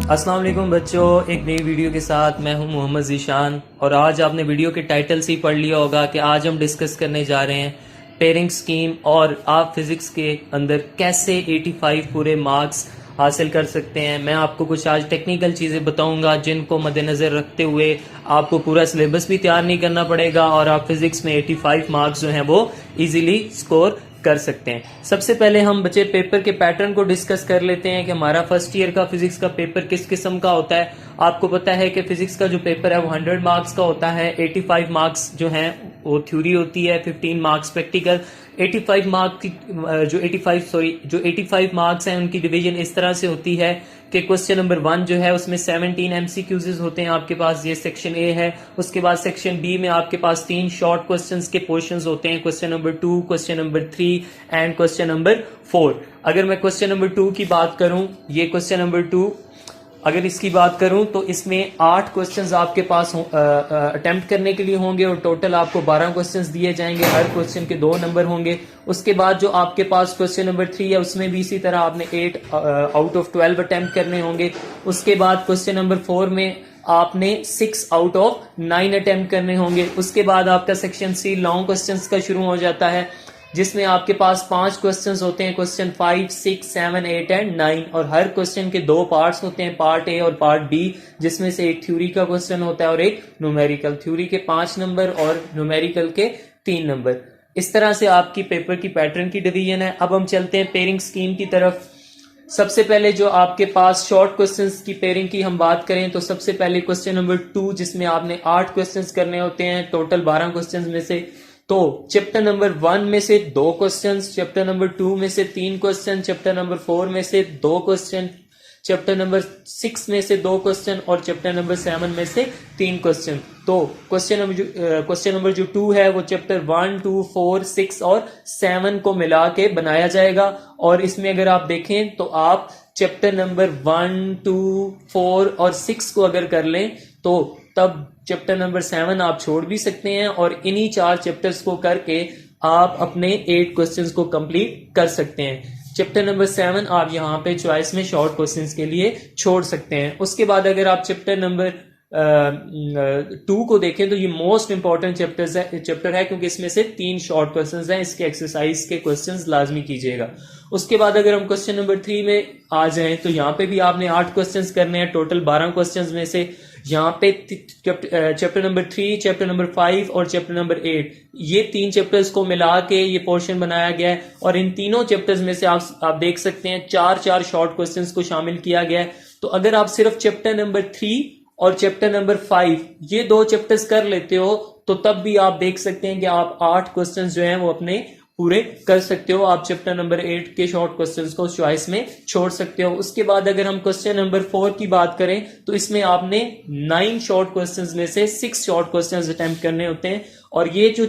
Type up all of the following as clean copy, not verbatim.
अस्सलाम वालेकुम बच्चों, एक नई वीडियो के साथ मैं हूं मोहम्मद ज़ीशान। और आज आपने वीडियो के टाइटल से ही पढ़ लिया होगा कि आज हम डिस्कस करने जा रहे हैं पेयरिंग स्कीम और आप फिज़िक्स के अंदर कैसे 85 पूरे मार्क्स हासिल कर सकते हैं। मैं आपको कुछ आज टेक्निकल चीज़ें बताऊंगा जिनको मद्देनज़र रखते हुए आपको पूरा सिलेबस भी तैयार नहीं करना पड़ेगा और आप फिज़िक्स में 85 मार्क्स जो हैं वो ईजीली स्कोर कर सकते हैं। सबसे पहले हम बच्चे पेपर के पैटर्न को डिस्कस कर लेते हैं कि हमारा फर्स्ट ईयर का फिजिक्स का पेपर किस किस्म का होता है। आपको पता है कि फिजिक्स का जो पेपर है वो 100 मार्क्स का होता है। 85 मार्क्स जो हैं वो थ्योरी होती है, 15 मार्क्स प्रैक्टिकल। 85 मार्क्स की जो 85 मार्क्स हैं उनकी डिवीजन इस तरह से होती है कि क्वेश्चन नंबर 1 जो है उसमें 17 एमसीक्यूज होते हैं आपके पास, ये सेक्शन ए है। उसके बाद सेक्शन बी में आपके पास 3 शॉर्ट क्वेश्चंस के पोर्शंस होते हैं, question number 2, question number 3 and question number 4। अगर मैं क्वेश्चन नंबर 2 की बात करूं, ये क्वेश्चन नंबर 2 अगर इसकी बात करूं तो इसमें 8 क्वेश्चंस आपके पास अटेम्प्ट करने के लिए होंगे और टोटल आपको 12 क्वेश्चंस दिए जाएंगे। हर क्वेश्चन के 2 नंबर होंगे। उसके बाद जो आपके पास क्वेश्चन नंबर 3 है उसमें भी इसी तरह आपने 8 आउट ऑफ 12 अटेम्प्ट करने होंगे। उसके बाद क्वेश्चन नंबर 4 में आपने 6 आउट ऑफ 9 अटेम्प्ट करने होंगे। उसके बाद आपका सेक्शन सी लॉन्ग क्वेश्चंस का शुरू हो जाता है जिसमें आपके पास 5 क्वेश्चंस होते हैं, क्वेश्चन 5, 6, 7, 8 एंड 9। और हर क्वेश्चन के 2 पार्ट्स होते हैं, पार्ट ए और पार्ट बी, जिसमें से एक थ्योरी का क्वेश्चन होता है और एक न्यूमेरिकल। थ्योरी के 5 नंबर और न्यूमेरिकल के 3 नंबर। इस तरह से आपकी पेपर की पैटर्न की डिवीजन है। अब हम चलते हैं पेयरिंग स्कीम की तरफ। सबसे पहले जो आपके पास शॉर्ट क्वेश्चंस की पेयरिंग की हम बात करें तो सबसे पहले क्वेश्चन नंबर 2 जिसमें आपने 8 क्वेश्चंस करने होते हैं टोटल 12 क्वेश्चंस में से। तो चैप्टर नंबर 1 में से 2 क्वेश्चंस, चैप्टर नंबर 2 में से 3 क्वेश्चन, चैप्टर नंबर 4 में से 2 क्वेश्चन, चैप्टर नंबर 6 में से 2 क्वेश्चन और चैप्टर नंबर 7 में से 3 क्वेश्चन। तो क्वेश्चन नंबर जो 2 है वो चैप्टर 1, 2, 4, 6 और 7 को मिला के बनाया जाएगा। और इसमें अगर आप देखें तो आप चैप्टर नंबर 1, 2, 4 और 6 को अगर कर लें तो तब चैप्टर नंबर 7 आप छोड़ भी सकते हैं और इन्हीं 4 चैप्टर्स को करके आप अपने 8 क्वेश्चंस को कंप्लीट कर सकते हैं। चैप्टर नंबर 7 आप यहाँ पे चॉइस में शॉर्ट क्वेश्चंस के लिए छोड़ सकते हैं। उसके बाद अगर आप चैप्टर नंबर 2 को देखें तो ये मोस्ट इंपॉर्टेंट चैप्टर है क्योंकि इसमें से 3 शॉर्ट क्वेश्चंस हैं। इसके एक्सरसाइज के क्वेश्चंस लाजमी कीजिएगा। उसके बाद अगर हम क्वेश्चन नंबर 3 में आ जाएं तो यहाँ पे भी आपने 8 क्वेश्चंस करने हैं टोटल 12 क्वेश्चंस में से। यहाँ पे चैप्टर नंबर 3, चैप्टर नंबर 5 और चैप्टर नंबर 8, ये 3 चैप्टर्स को मिला के ये पोर्शन बनाया गया है। और इन तीनों चैप्टर्स में से आप देख सकते हैं 4 शॉर्ट क्वेश्चंस को शामिल किया गया है। तो अगर आप सिर्फ चैप्टर नंबर 3 और चैप्टर नंबर 5 ये 2 चैप्टर्स कर लेते हो तो तब भी आप देख सकते हैं कि आप 8 क्वेश्चंस जो हैं वो अपने पूरे कर सकते हो। आप चैप्टर नंबर 8 के शॉर्ट क्वेश्चंस को चॉइस में छोड़ सकते हो। उसके बाद अगर हम क्वेश्चन नंबर 4 की बात करें तो इसमें आपने 9 शॉर्ट क्वेश्चंस में से 6 शॉर्ट क्वेश्चंस अटेम्प्ट करने होते हैं। और ये जो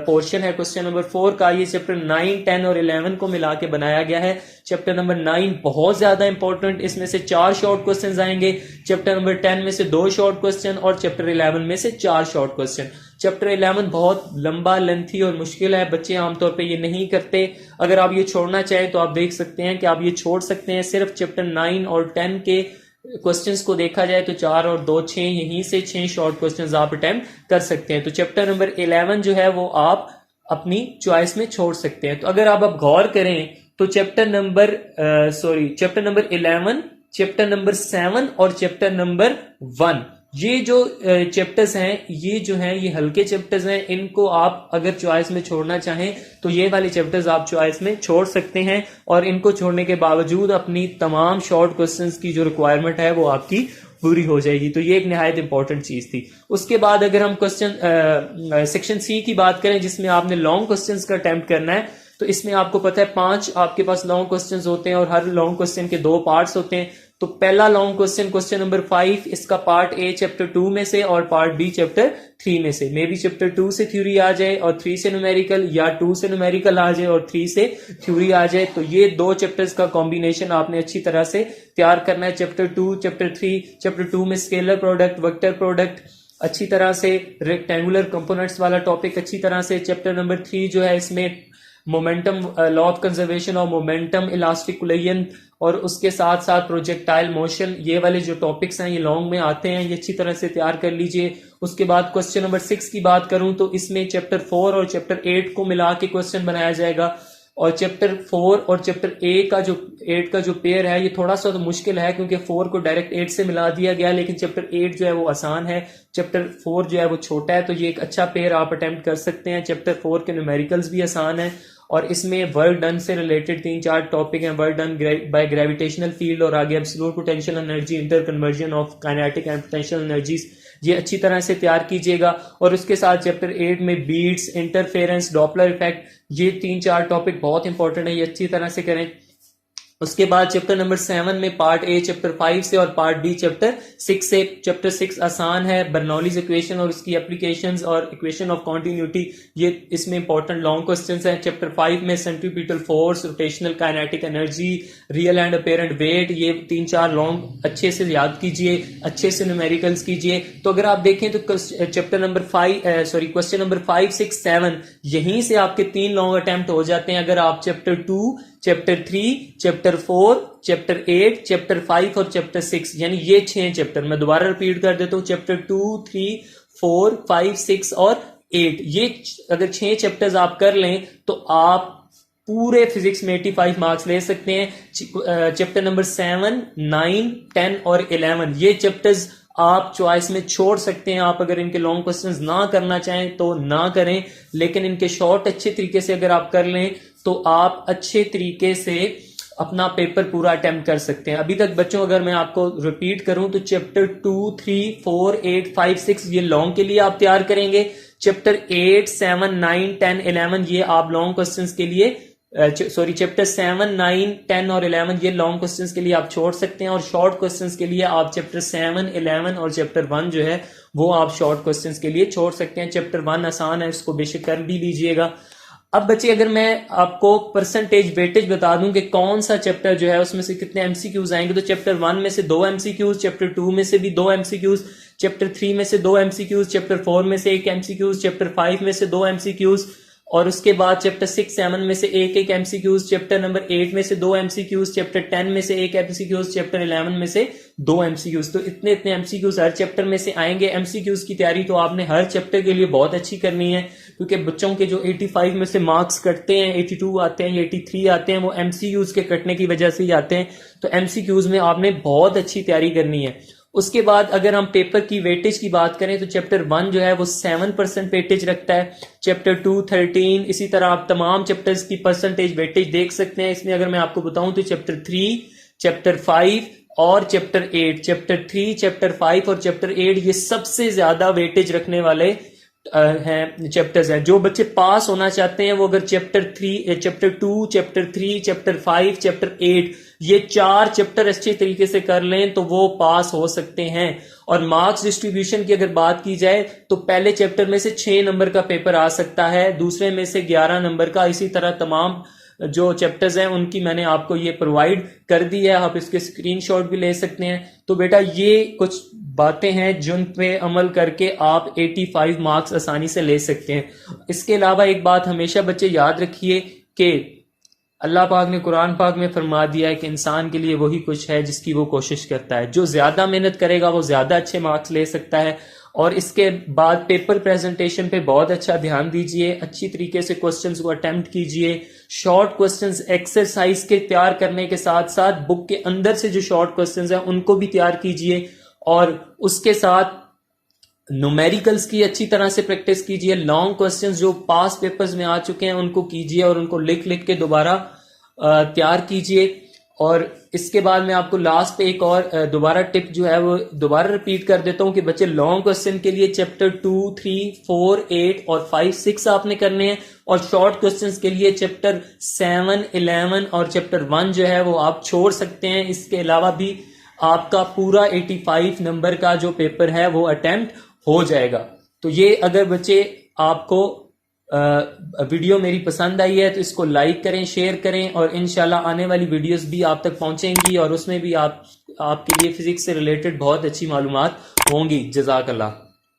पोर्शन है क्वेश्चन नंबर 4 का, ये चैप्टर 9, 10 और 11 को मिला के बनाया गया है। चैप्टर नंबर 9 बहुत ज्यादा इंपॉर्टेंट, इसमें से 4 शॉर्ट क्वेश्चन आएंगे। चैप्टर नंबर 10 में से 2 शॉर्ट क्वेश्चन और चैप्टर 11 में से 4 शॉर्ट क्वेश्चन। चैप्टर 11 बहुत लंबा, लेंथी और मुश्किल है, बच्चे आमतौर पे ये नहीं करते। अगर आप ये छोड़ना चाहें तो आप देख सकते हैं कि आप ये छोड़ सकते हैं। सिर्फ चैप्टर 9 और 10 के क्वेश्चंस को देखा जाए तो 4 और 2 6, यहीं से 6 शॉर्ट क्वेश्चंस आप अटेम्प्ट कर सकते हैं। तो चैप्टर नंबर 11 जो है वो आप अपनी चॉइस में छोड़ सकते हैं। तो अगर आप अब गौर करें तो चैप्टर नंबर 11, चैप्टर नंबर 7 और चैप्टर नंबर 1, ये जो चैप्टर्स हैं ये जो हैं ये हल्के चैप्टर्स हैं। इनको आप अगर चॉइस में छोड़ना चाहें तो ये वाले चैप्टर्स आप चॉइस में छोड़ सकते हैं और इनको छोड़ने के बावजूद अपनी तमाम शॉर्ट क्वेश्चंस की जो रिक्वायरमेंट है वो आपकी पूरी हो जाएगी। तो ये एक निहायत इंपॉर्टेंट चीज थी। उसके बाद अगर हम सेक्शन सी की बात करें जिसमें आपने लॉन्ग क्वेश्चंस का अटेम्प्ट करना है तो इसमें आपको पता है 5 आपके पास लॉन्ग क्वेश्चंस होते हैं और हर लॉन्ग क्वेश्चन के 2 पार्ट्स होते हैं। तो पहला लॉन्ग क्वेश्चन नंबर 5, इसका पार्ट ए चैप्टर 2 में से और पार्ट बी चैप्टर 3 में से। मे बी चैप्टर 2 से थ्योरी आ जाए और 3 से न्यूमेरिकल, या 2 से न्यूमेरिकल आ जाए और 3 से थ्योरी आ जाए। तो ये 2 चैप्टर्स का कॉम्बिनेशन आपने अच्छी तरह से तैयार करना है। चैप्टर 2, चैप्टर 3, चैप्टर 2 में स्केलर प्रोडक्ट, वेक्टर प्रोडक्ट अच्छी तरह से, रेक्टेंगुलर कंपोनेंट्स वाला टॉपिक अच्छी तरह से। चैप्टर नंबर 3 जो है इसमें मोमेंटम, लॉ ऑफ कंजर्वेशन और मोमेंटम, इलास्टिक कुलियन और उसके साथ साथ प्रोजेक्टाइल मोशन, ये वाले जो टॉपिक्स हैं ये लॉन्ग में आते हैं, ये अच्छी तरह से तैयार कर लीजिए। उसके बाद क्वेश्चन नंबर 6 की बात करूं तो इसमें चैप्टर 4 और चैप्टर 8 को मिला के क्वेश्चन बनाया जाएगा, और चैप्टर 4 और चैप्टर 8 का जो पेयर है ये थोड़ा सा तो मुश्किल है क्योंकि 4 को डायरेक्ट 8 से मिला दिया गया, लेकिन चैप्टर 8 जो है वो आसान है, चैप्टर 4 जो है वो छोटा है, तो ये एक अच्छा पेयर आप अटेम्प्ट कर सकते हैं। चैप्टर 4 के न्यूमेरिकल्स भी आसान है और इसमें वर्क डन से रिलेटेड 3-4 टॉपिक हैं, work done by gravitational field और आगे absolute potential energy, inter conversion of kinetic and potential energies, ये अच्छी तरह से तैयार कीजिएगा। और उसके साथ चैप्टर 8 में बीट्स, इंटरफेरेंस, डॉपलर इफेक्ट, ये 3-4 टॉपिक बहुत इंपॉर्टेंट है, ये अच्छी तरह से करें। उसके बाद चैप्टर नंबर 7 में पार्ट ए चैप्टर 5 से और पार्ट बी चैप्टर 6 से। चैप्टर 6 आसान है, बर्नौलीज इक्वेशन और उसकी एप्लीकेशंस और इक्वेशन ऑफ कॉन्टिन्यूटी, ये इसमें इंपॉर्टेंट लॉन्ग क्वेश्चंस हैं। चैप्टर 5 में centripetal force, rotational kinetic energy, real and apparent wait, ये 3-4 लॉन्ग अच्छे से याद कीजिए, अच्छे से न्यूमेरिकल्स कीजिए। तो अगर आप देखें तो चैप्टर नंबर क्वेश्चन नंबर 5, 6, 7 यहीं से आपके 3 लॉन्ग अटेम्प्ट हो जाते हैं। अगर आप chapter 2, chapter 3, chapter 4, chapter 8, chapter 5 और चैप्टर 6, यानी ये 6 चैप्टर, मैं दोबारा रिपीट कर देता हूं, चैप्टर 2, 3, 4, 5, 6 और 8, ये अगर 6 चैप्टर्स आप कर लें तो आप पूरे फिजिक्स में 85 मार्क्स ले सकते हैं। चैप्टर नंबर 7, 9, 10 और 11 ये चैप्टर्स आप चॉइस में छोड़ सकते हैं। आप अगर इनके लॉन्ग क्वेश्चंस ना करना चाहें तो ना करें, लेकिन इनके शॉर्ट अच्छे तरीके से अगर आप कर लें तो आप अच्छे तरीके से अपना पेपर पूरा अटेम्प्ट कर सकते हैं। अभी तक बच्चों अगर मैं आपको रिपीट करूं तो चैप्टर 2, 3, 4, 8, 5, 6 ये लॉन्ग के लिए आप तैयार करेंगे। चैप्टर 8, 7, 9, 10, 11 ये आप लॉन्ग क्वेश्चंस के लिए चैप्टर 7, 9, 10 और 11 ये लॉन्ग क्वेश्चंस के लिए आप छोड़ सकते हैं, और शॉर्ट क्वेश्चंस के लिए आप चैप्टर 7, 11 और चैप्टर 1 जो है वो आप शॉर्ट क्वेश्चंस के लिए छोड़ सकते हैं। चैप्टर 1 आसान है, इसको बेशक कर भी लीजिएगा। अब बच्चे अगर मैं आपको परसेंटेज वेटेज बता दूं कि कौन सा चैप्टर जो है उसमें से कितने एमसीक्यूज आएंगे, तो चैप्टर 1 में से 2 एमसीक्यूज, चैप्टर 2 में से भी 2 एमसीक्यूज, चैप्टर 3 में से 2 एमसीक्यूज, चैप्टर 4 में से 1 एमसीक्यूज, चैप्टर 5 में से 2 एमसीक्यूज, और उसके बाद चैप्टर 6, 7 में से एक एमसीक्यूज, चैप्टर नंबर 8 में से 2 एमसीक्यूज, चैप्टर 10 में से 1 एमसीक्यूज, चैप्टर 11 में से 2 एमसीक्यूज। तो इतने एमसीक्यूज हर चैप्टर में से आएंगे। एमसीक्यूज की तैयारी तो आपने हर चैप्टर के लिए बहुत अच्छी करनी है, क्योंकि बच्चों के जो 85 में से मार्क्स कटते हैं, 82 आते हैं, 83 आते हैं, वो एमसीक्यूज के कटने की वजह से ही आते हैं। तो एमसीक्यूज में आपने बहुत अच्छी तैयारी करनी है। उसके बाद अगर हम पेपर की वेटेज की बात करें तो चैप्टर 1 जो है वो 7% वेटेज रखता है, चैप्टर 2 13, इसी तरह आप तमाम चैप्टर्स की परसेंटेज वेटेज देख सकते हैं। इसमें अगर मैं आपको बताऊं तो चैप्टर 3, चैप्टर 5 और चैप्टर 8, चैप्टर 3, चैप्टर 5 और चैप्टर 8 ये सबसे ज्यादा वेटेज रखने वाले हैं चैप्टर्स हैं। जो बच्चे पास होना चाहते हैं वो अगर chapter 3, chapter 2, chapter 3, chapter 5, chapter 8 ये 4 चैप्टर अच्छे तरीके से कर लें तो वो पास हो सकते हैं। और मार्क्स डिस्ट्रीब्यूशन की अगर बात की जाए तो पहले चैप्टर में से 6 नंबर का पेपर आ सकता है, दूसरे में से 11 नंबर का, इसी तरह तमाम जो चैप्टर्स हैं उनकी मैंने आपको ये प्रोवाइड कर दी है, आप इसके स्क्रीनशॉट भी ले सकते हैं। तो बेटा ये कुछ बातें हैं जिन पे अमल करके आप 85 मार्क्स आसानी से ले सकते हैं। इसके अलावा एक बात हमेशा बच्चे याद रखिए कि अल्लाह पाक ने कुरान पाक में फरमा दिया है कि इंसान के लिए वही कुछ है जिसकी वो कोशिश करता है। जो ज्यादा मेहनत करेगा वो ज्यादा अच्छे मार्क्स ले सकता है। और इसके बाद पेपर प्रेजेंटेशन पे बहुत अच्छा ध्यान दीजिए, अच्छी तरीके से क्वेश्चंस को अटेम्प्ट कीजिए। शॉर्ट क्वेश्चंस एक्सरसाइज के तैयार करने के साथ साथ बुक के अंदर से जो शॉर्ट क्वेश्चंस हैं उनको भी तैयार कीजिए, और उसके साथ न्यूमेरिकल्स की अच्छी तरह से प्रैक्टिस कीजिए। लॉन्ग क्वेश्चंस जो पास पेपर्स में आ चुके हैं उनको कीजिए और उनको लिख लिख के दोबारा तैयार कीजिए। और इसके बाद मैं आपको लास्ट पे एक और दोबारा टिप जो है वो दोबारा रिपीट कर देता हूं कि बच्चे लॉन्ग क्वेश्चन के लिए चैप्टर 2, 3, 4, 8 और 5, 6 आपने करने हैं, और शॉर्ट क्वेश्चंस के लिए चैप्टर 7, 11 और चैप्टर 1 जो है वो आप छोड़ सकते हैं। इसके अलावा भी आपका पूरा 85 नंबर का जो पेपर है वो अटेम्प्ट हो जाएगा। तो ये अगर बच्चे आपको वीडियो मेरी पसंद आई है तो इसको लाइक करें, शेयर करें, और इंशाल्लाह आने वाली वीडियोस भी आप तक पहुंचेंगी और उसमें भी आपके लिए फिजिक्स से रिलेटेड बहुत अच्छी मालूमात होंगी। जज़ाकल्लाह।